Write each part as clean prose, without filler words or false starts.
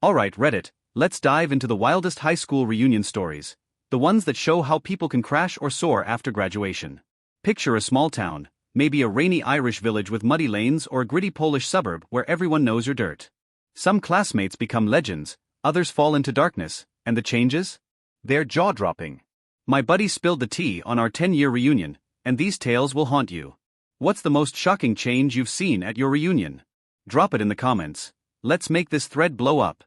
Alright, Reddit, let's dive into the wildest high school reunion stories. The ones that show how people can crash or soar after graduation. Picture a small town, maybe a rainy Irish village with muddy lanes or a gritty Polish suburb where everyone knows your dirt. Some classmates become legends, others fall into darkness, and the changes? They're jaw-dropping. My buddy spilled the tea on our 10-year reunion, and these tales will haunt you. What's the most shocking change you've seen at your reunion? Drop it in the comments. Let's make this thread blow up.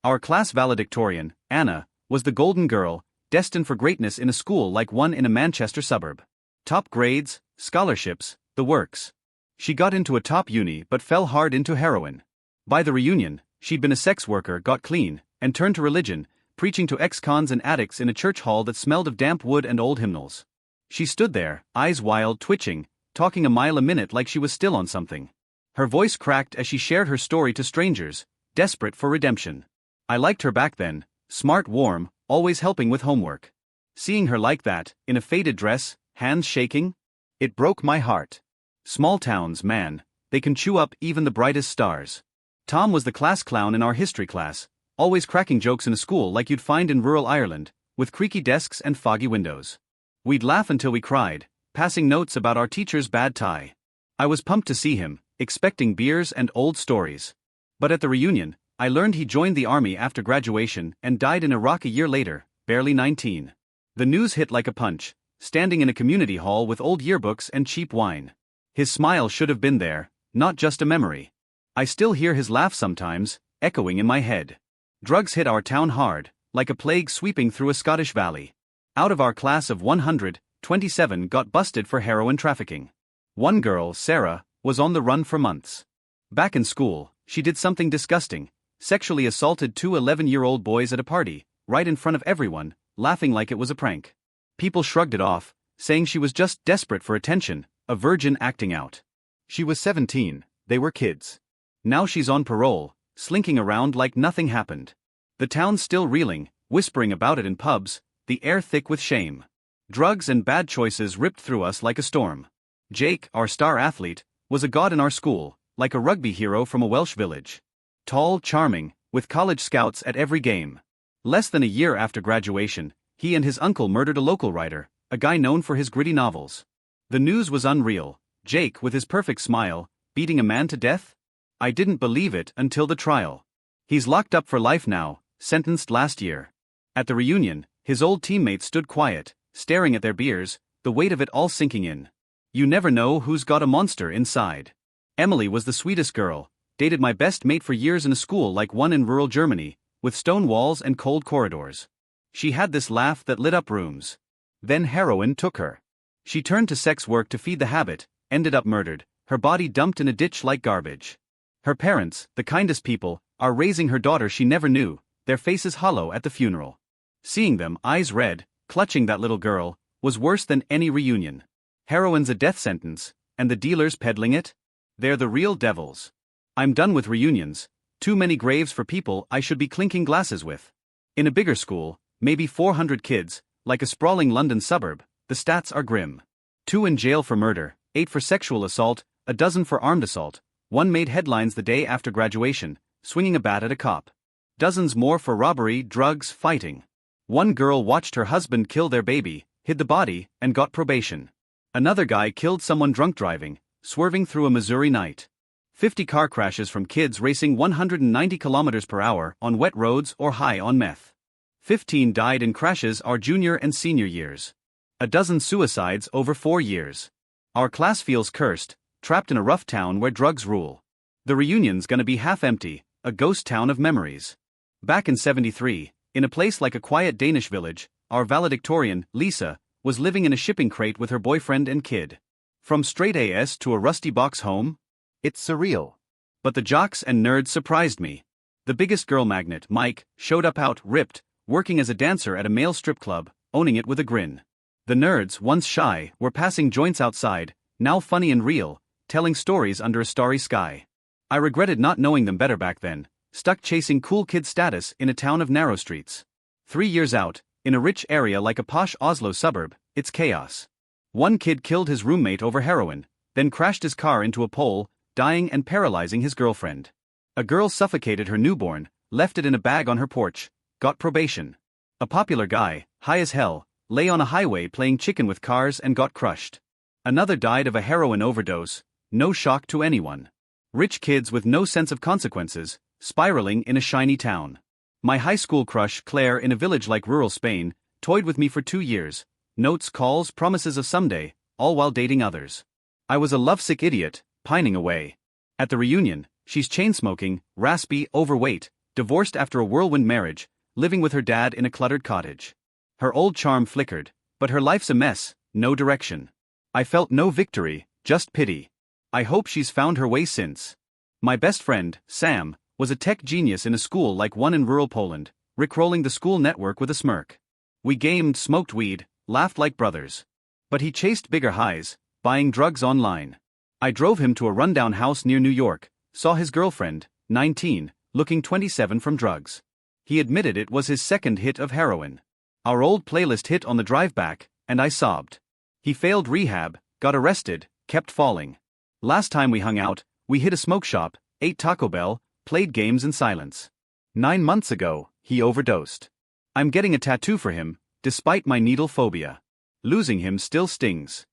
Our class valedictorian, Anna, was the golden girl, destined for greatness in a school like one in a Manchester suburb. Top grades, scholarships, the works. She got into a top uni but fell hard into heroin. By the reunion, she'd been a sex worker, got clean, and turned to religion, preaching to ex-cons and addicts in a church hall that smelled of damp wood and old hymnals. She stood there, eyes wild, twitching, talking a mile a minute like she was still on something. Her voice cracked as she shared her story to strangers, desperate for redemption. I liked her back then, smart, warm, always helping with homework. Seeing her like that, in a faded dress, hands shaking, it broke my heart. Small towns, man, they can chew up even the brightest stars. Tom was the class clown in our history class, always cracking jokes in a school like you'd find in rural Ireland, with creaky desks and foggy windows. We'd laugh until we cried, passing notes about our teacher's bad tie. I was pumped to see him, expecting beers and old stories. But at the reunion, I learned he joined the army after graduation and died in Iraq a year later, barely 19. The news hit like a punch, standing in a community hall with old yearbooks and cheap wine. His smile should have been there, not just a memory. I still hear his laugh sometimes, echoing in my head. Drugs hit our town hard, like a plague sweeping through a Scottish valley. Out of our class of 100, 27 got busted for heroin trafficking. One girl, Sarah, was on the run for months. Back in school, she did something disgusting. Sexually assaulted two 11-year-old boys at a party, right in front of everyone, laughing like it was a prank. People shrugged it off, saying she was just desperate for attention, a virgin acting out. She was 17, they were kids. Now she's on parole, slinking around like nothing happened. The town's still reeling, whispering about it in pubs, the air thick with shame. Drugs and bad choices ripped through us like a storm. Jake, our star athlete, was a god in our school, like a rugby hero from a Welsh village. Tall, charming, with college scouts at every game. Less than a year after graduation, he and his uncle murdered a local writer, a guy known for his gritty novels. The news was unreal. Jake, with his perfect smile, beating a man to death? I didn't believe it until the trial. He's locked up for life now, sentenced last year. At the reunion, his old teammates stood quiet, staring at their beers, the weight of it all sinking in. You never know who's got a monster inside. Emily was the sweetest girl, dated my best mate for years in a school like one in rural Germany, with stone walls and cold corridors. She had this laugh that lit up rooms. Then heroin took her. She turned to sex work to feed the habit, ended up murdered, her body dumped in a ditch like garbage. Her parents, the kindest people, are raising her daughter she never knew, their faces hollow at the funeral. Seeing them, eyes red, clutching that little girl, was worse than any reunion. Heroin's a death sentence, and the dealers peddling it? They're the real devils. I'm done with reunions, too many graves for people I should be clinking glasses with. In a bigger school, maybe 400 kids, like a sprawling London suburb, the stats are grim. 2 in jail for murder, 8 for sexual assault, a dozen for armed assault, 1 made headlines the day after graduation, swinging a bat at a cop. Dozens more for robbery, drugs, fighting. 1 girl watched her husband kill their baby, hid the body, and got probation. Another guy killed someone drunk driving, swerving through a Missouri night. 50 car crashes from kids racing 190 kilometers per hour on wet roads or high on meth. 15 died in crashes our junior and senior years. A dozen suicides over 4 years. Our class feels cursed, trapped in a rough town where drugs rule. The reunion's gonna be half empty, a ghost town of memories. Back in '73, in a place like a quiet Danish village, our valedictorian, Lisa, was living in a shipping crate with her boyfriend and kid. From straight AS to a rusty box home? It's surreal. But the jocks and nerds surprised me. The biggest girl magnet, Mike, showed up out, ripped, working as a dancer at a male strip club, owning it with a grin. The nerds, once shy, were passing joints outside, now funny and real, telling stories under a starry sky. I regretted not knowing them better back then, stuck chasing cool kid status in a town of narrow streets. 3 years out, in a rich area like a posh Oslo suburb, it's chaos. One kid killed his roommate over heroin, then crashed his car into a pole, dying and paralyzing his girlfriend. A girl suffocated her newborn, left it in a bag on her porch, got probation. A popular guy, high as hell, lay on a highway playing chicken with cars and got crushed. Another died of a heroin overdose, no shock to anyone. Rich kids with no sense of consequences, spiraling in a shiny town. My high school crush Claire in a village like rural Spain, toyed with me for 2 years, notes, calls, promises of someday, all while dating others. I was a lovesick idiot, pining away. At the reunion, she's chain-smoking, raspy, overweight, divorced after a whirlwind marriage, living with her dad in a cluttered cottage. Her old charm flickered, but her life's a mess, no direction. I felt no victory, just pity. I hope she's found her way since. My best friend, Sam, was a tech genius in a school like one in rural Poland, rickrolling the school network with a smirk. We gamed, smoked weed, laughed like brothers. But he chased bigger highs, buying drugs online. I drove him to a rundown house near New York, saw his girlfriend, 19, looking 27 from drugs. He admitted it was his second hit of heroin. Our old playlist hit on the drive back, and I sobbed. He failed rehab, got arrested, kept falling. Last time we hung out, we hit a smoke shop, ate Taco Bell, played games in silence. 9 months ago, he overdosed. I'm getting a tattoo for him, despite my needle phobia. Losing him still stings.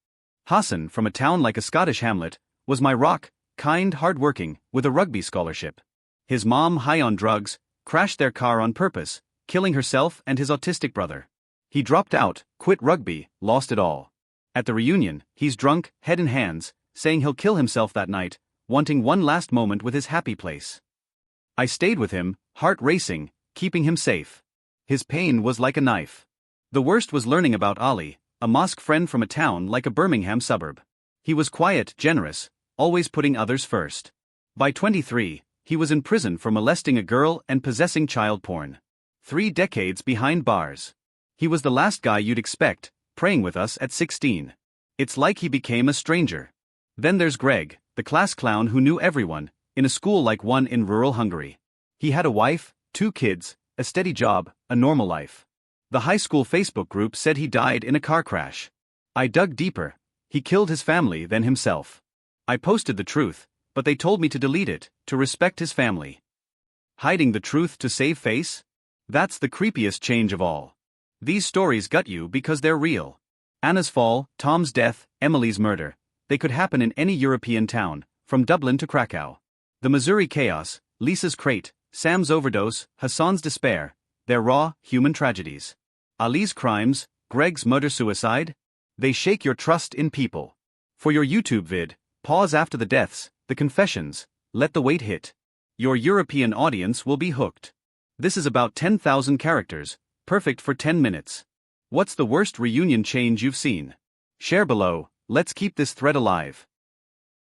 Hassan, from a town like a Scottish hamlet, was my rock, kind, hard-working, with a rugby scholarship. His mom, high on drugs, crashed their car on purpose, killing herself and his autistic brother. He dropped out, quit rugby, lost it all. At the reunion, he's drunk, head in hands, saying he'll kill himself that night, wanting one last moment with his happy place. I stayed with him, heart racing, keeping him safe. His pain was like a knife. The worst was learning about Ali, a mosque friend from a town like a Birmingham suburb. He was quiet, generous, always putting others first. By 23, he was in prison for molesting a girl and possessing child porn. 3 decades behind bars. He was the last guy you'd expect, praying with us at 16. It's like he became a stranger. Then there's Greg, the class clown who knew everyone, in a school like one in rural Hungary. He had a wife, 2 kids, a steady job, a normal life. The high school Facebook group said he died in a car crash. I dug deeper. He killed his family, then himself. I posted the truth, but they told me to delete it, to respect his family. Hiding the truth to save face? That's the creepiest change of all. These stories gut you because they're real. Anna's fall, Tom's death, Emily's murder. They could happen in any European town, from Dublin to Krakow. The Missouri chaos, Lisa's crate, Sam's overdose, Hassan's despair. They're raw, human tragedies. Ali's crimes, Greg's murder-suicide. They shake your trust in people. For your YouTube vid, pause after the deaths, the confessions, let the weight hit. Your European audience will be hooked. This is about 10,000 characters, perfect for 10 minutes. What's the worst reunion change you've seen? Share below, let's keep this thread alive.